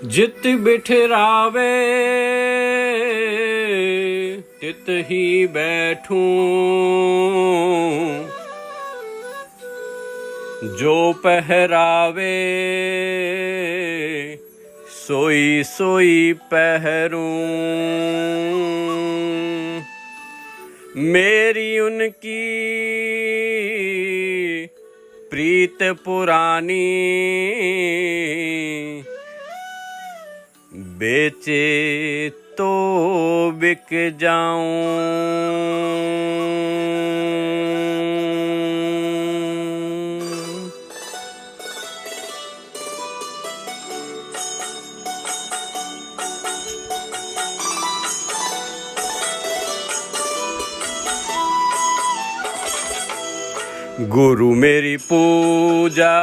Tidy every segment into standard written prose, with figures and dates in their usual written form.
जित बिठरावे तित ही बैठूं, जो पहरावे सोई सोई पहरूं। मेरी उनकी प्रीत पुरानी, बेचे तो बिक जाऊं। गुरु मेरी पूजा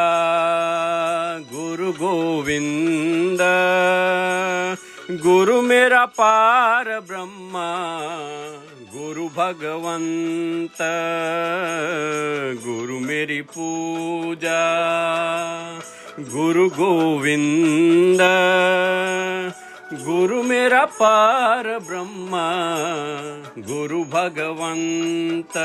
गुरु गोविंद, गुरु मेरा पार ब्रह्मा गुरु भगवंत। गुरु मेरी पूजा गुरु गोविंद, गुरु मेरा पार ब्रह्मा गुरु भगवंत।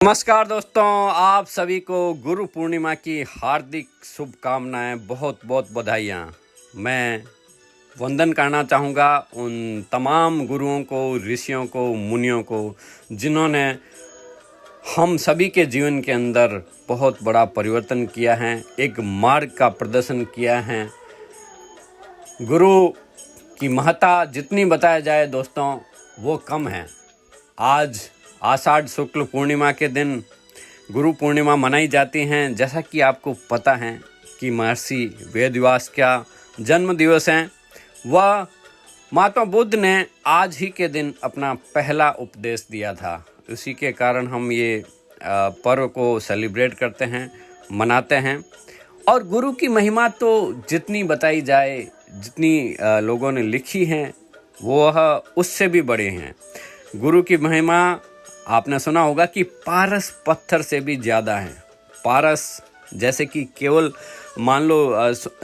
नमस्कार दोस्तों, आप सभी को गुरु पूर्णिमा की हार्दिक शुभकामनाएं, बहुत बहुत बधाइयाँ। मैं वंदन करना चाहूँगा उन तमाम गुरुओं को, ऋषियों को, मुनियों को, जिन्होंने हम सभी के जीवन के अंदर बहुत बड़ा परिवर्तन किया है, एक मार्ग का प्रदर्शन किया है। गुरु की महत्ता जितनी बताया जाए दोस्तों वो कम है। आज आषाढ़ शुक्ल पूर्णिमा के दिन गुरु पूर्णिमा मनाई जाती हैं। जैसा कि आपको पता है कि महर्षि वेदव्यास का जन्म दिवस है। वह महात्मा बुद्ध ने आज ही के दिन अपना पहला उपदेश दिया था। उसी के कारण हम ये पर्व को सेलिब्रेट करते हैं, मनाते हैं। और गुरु की महिमा तो जितनी बताई जाए, जितनी लोगों ने लिखी हैं, वह उससे भी बड़े हैं। गुरु की महिमा आपने सुना होगा कि पारस पत्थर से भी ज़्यादा है। पारस जैसे कि केवल मान लो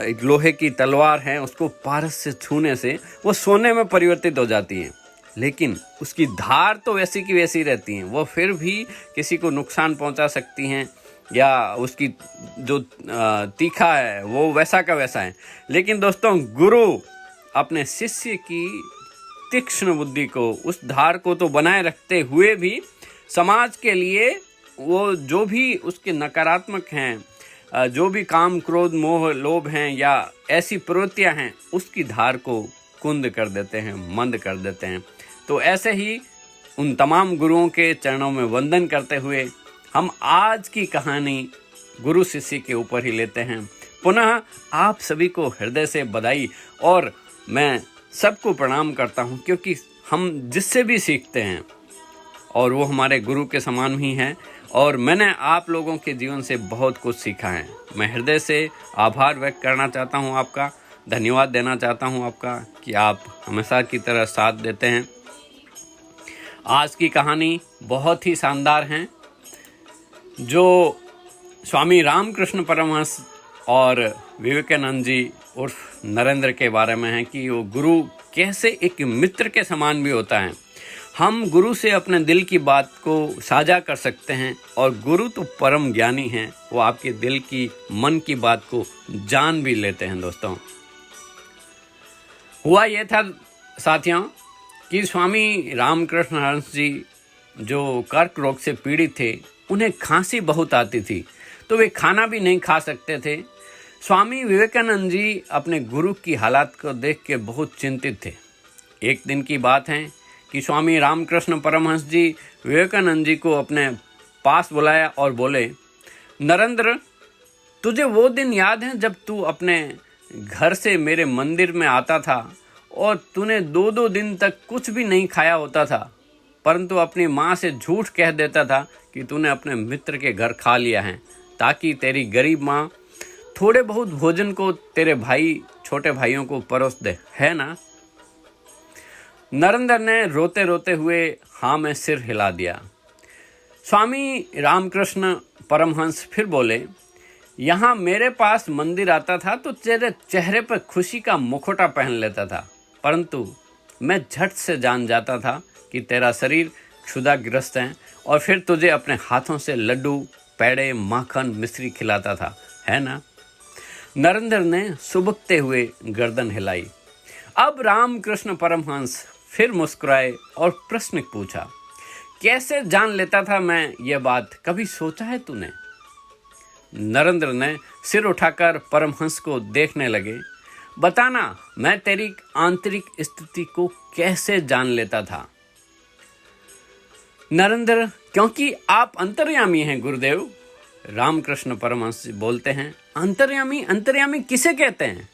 एक लोहे की तलवार है, उसको पारस से छूने से वो सोने में परिवर्तित हो जाती है, लेकिन उसकी धार तो वैसी की वैसी रहती है। वो फिर भी किसी को नुकसान पहुंचा सकती हैं, या उसकी जो तीखा है वो वैसा का वैसा है। लेकिन दोस्तों, गुरु अपने शिष्य की तीक्ष्ण बुद्धि को, उस धार को तो बनाए रखते हुए भी समाज के लिए वो जो भी उसके नकारात्मक हैं, जो भी काम क्रोध मोह लोभ हैं या ऐसी प्रवृत्तियां हैं, उसकी धार को कुंद कर देते हैं, मंद कर देते हैं। तो ऐसे ही उन तमाम गुरुओं के चरणों में वंदन करते हुए हम आज की कहानी गुरु शिष्य के ऊपर ही लेते हैं। पुनः आप सभी को हृदय से बधाई, और मैं सबको प्रणाम करता हूं, क्योंकि हम जिससे भी सीखते हैं और वो हमारे गुरु के समान ही हैं। और मैंने आप लोगों के जीवन से बहुत कुछ सीखा है। मैं हृदय से आभार व्यक्त करना चाहता हूं, आपका धन्यवाद देना चाहता हूं आपका, कि आप हमेशा की तरह साथ देते हैं। आज की कहानी बहुत ही शानदार है, जो स्वामी रामकृष्ण परमहंस और विवेकानंद जी उर्फ नरेंद्र के बारे में है, कि वो गुरु कैसे एक मित्र के समान भी होता है। हम गुरु से अपने दिल की बात को साझा कर सकते हैं, और गुरु तो परम ज्ञानी हैं, वो आपके दिल की, मन की बात को जान भी लेते हैं। दोस्तों, हुआ ये था साथियों कि स्वामी रामकृष्ण हंस जी जो कर्क रोग से पीड़ित थे, उन्हें खांसी बहुत आती थी, तो वे खाना भी नहीं खा सकते थे। स्वामी विवेकानंद जी अपने गुरु की हालात को देख के बहुत चिंतित थे। एक दिन की बात है कि स्वामी रामकृष्ण परमहंस जी विवेकानंद जी को अपने पास बुलाया और बोले, नरेंद्र, तुझे वो दिन याद है जब तू अपने घर से मेरे मंदिर में आता था और तूने 2-2 दिन तक कुछ भी नहीं खाया होता था, परंतु अपनी माँ से झूठ कह देता था कि तूने अपने मित्र के घर खा लिया है, ताकि तेरी गरीब माँ थोड़े बहुत भोजन को तेरे भाई, छोटे भाइयों को परोस दे, है ना? नरेंद्र ने रोते रोते हुए हाँ में सिर हिला दिया। स्वामी रामकृष्ण परमहंस फिर बोले, यहाँ मेरे पास मंदिर आता था तो तेरे चेहरे पर खुशी का मुखौटा पहन लेता था, परंतु मैं झट से जान जाता था कि तेरा शरीर क्षुधाग्रस्त है और फिर तुझे अपने हाथों से लड्डू, पेड़े, माखन, मिश्री खिलाता था, है ना? नरेंद्र ने सुबकते हुए गर्दन हिलाई। अब रामकृष्ण परमहंस फिर मुस्कुराए और प्रश्न पूछा, कैसे जान लेता था मैं ये बात, कभी सोचा है तूने? नरेंद्र ने सिर उठाकर परमहंस को देखने लगे। बताना, मैं तेरी आंतरिक स्थिति को कैसे जान लेता था? नरेंद्र, क्योंकि आप अंतर्यामी हैं गुरुदेव। रामकृष्ण परमहंस बोलते हैं, अंतर्यामी? अंतर्यामी किसे कहते हैं?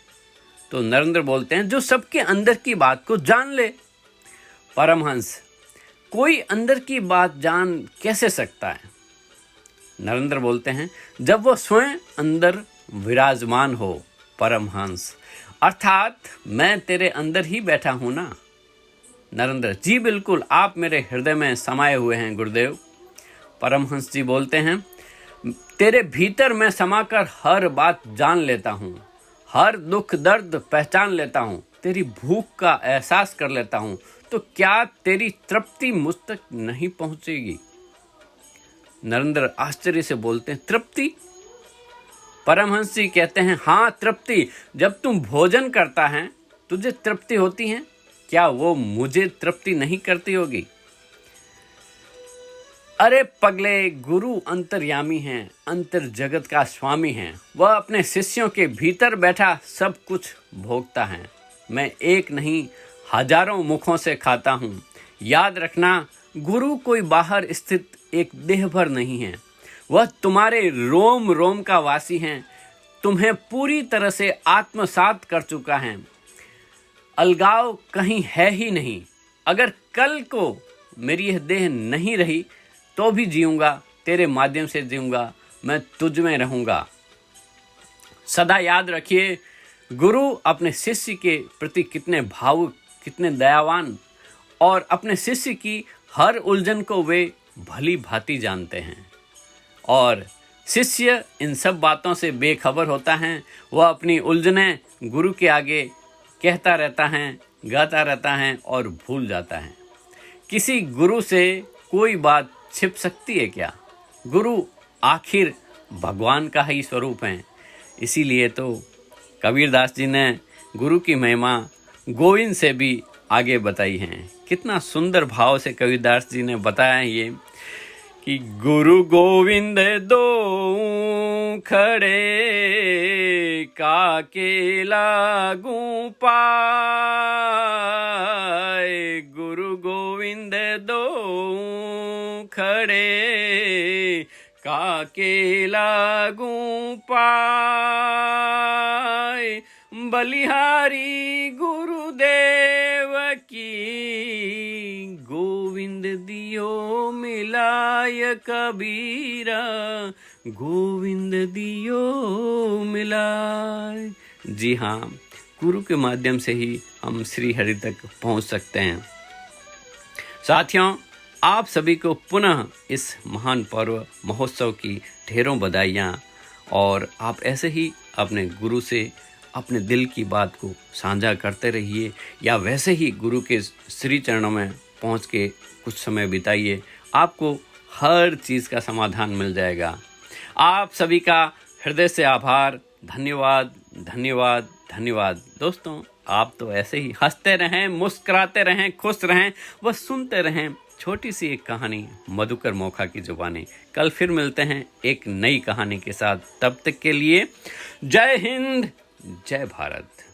तो नरेंद्र बोलते हैं, जो सबके अंदर की बात को जान ले। परमहंस, कोई अंदर की बात जान कैसे सकता है? नरेंद्र बोलते हैं, जब वो स्वयं अंदर विराजमान हो। परमहंस, अर्थात मैं तेरे अंदर ही बैठा हूं ना? नरेंद्र, जी बिल्कुल, आप मेरे हृदय में समाये हुए हैं गुरुदेव। परमहंस जी बोलते हैं, तेरे भीतर मैं समाकर हर बात जान लेता हूँ, हर दुख दर्द पहचान लेता हूँ, तेरी भूख का एहसास कर लेता हूँ, तो क्या तेरी तृप्ति मुझ तक नहीं पहुँचेगी? नरेंद्र आश्चर्य से बोलते हैं, तृप्ति? परमहंस जी कहते हैं, हाँ तृप्ति। जब तुम भोजन करता है तुझे तृप्ति होती है, क्या वो मुझे तृप्ति नहीं करती होगी? अरे पगले, गुरु अंतर्यामी हैं, अंतर जगत का स्वामी हैं। वह अपने शिष्यों के भीतर बैठा सब कुछ भोगता है। मैं एक नहीं हजारों मुखों से खाता हूँ। याद रखना, गुरु कोई बाहर स्थित एक देह भर नहीं है, वह तुम्हारे रोम रोम का वासी हैं, तुम्हें पूरी तरह से आत्मसात कर चुका है। अलगाव कहीं है ही नहीं। अगर कल को मेरी यह देह नहीं रही तो भी जीऊंगा, तेरे माध्यम से जीऊंगा, मैं तुझ में रहूंगा। सदा याद रखिए, गुरु अपने शिष्य के प्रति कितने भावुक, कितने दयावान, और अपने शिष्य की हर उलझन को वे भली भांति जानते हैं। और शिष्य इन सब बातों से बेखबर होता है। वह अपनी उलझनें गुरु के आगे कहता रहता है, गाता रहता है और भूल जाता है। किसी गुरु से कोई बात छिप सकती है क्या? गुरु आखिर भगवान का ही स्वरूप है। इसीलिए तो कबीरदास जी ने गुरु की महिमा गोविंद से भी आगे बताई है। कितना सुंदर भाव से कबीरदास जी ने बताया है ये कि गुरु गोविंद दो खड़े काके लागू पाए, गुरु गोविंद दो खड़े काके लागू पाए, बलिहारी गुरुदेव की गोविंद दियो मिलाय कबीरा, गोविंद दियो मिलाय। जी हाँ, गुरु के माध्यम से ही हम श्री हरि तक पहुंच सकते हैं। साथियों, आप सभी को पुनः इस महान पर्व महोत्सव की ढेरों बधाइयाँ, और आप ऐसे ही अपने गुरु से अपने दिल की बात को साझा करते रहिए, या वैसे ही गुरु के श्री चरणों में पहुंच के कुछ समय बिताइए। आपको हर चीज़ का समाधान मिल जाएगा। आप सभी का हृदय से आभार। धन्यवाद, धन्यवाद, धन्यवाद। दोस्तों, आप तो ऐसे ही हंसते रहें, मुस्कुराते रहें, खुश रहें, बस सुनते रहें छोटी सी एक कहानी मधुकर मोखा की जुबानी। कल फिर मिलते हैं एक नई कहानी के साथ। तब तक के लिए जय हिंद, जय भारत।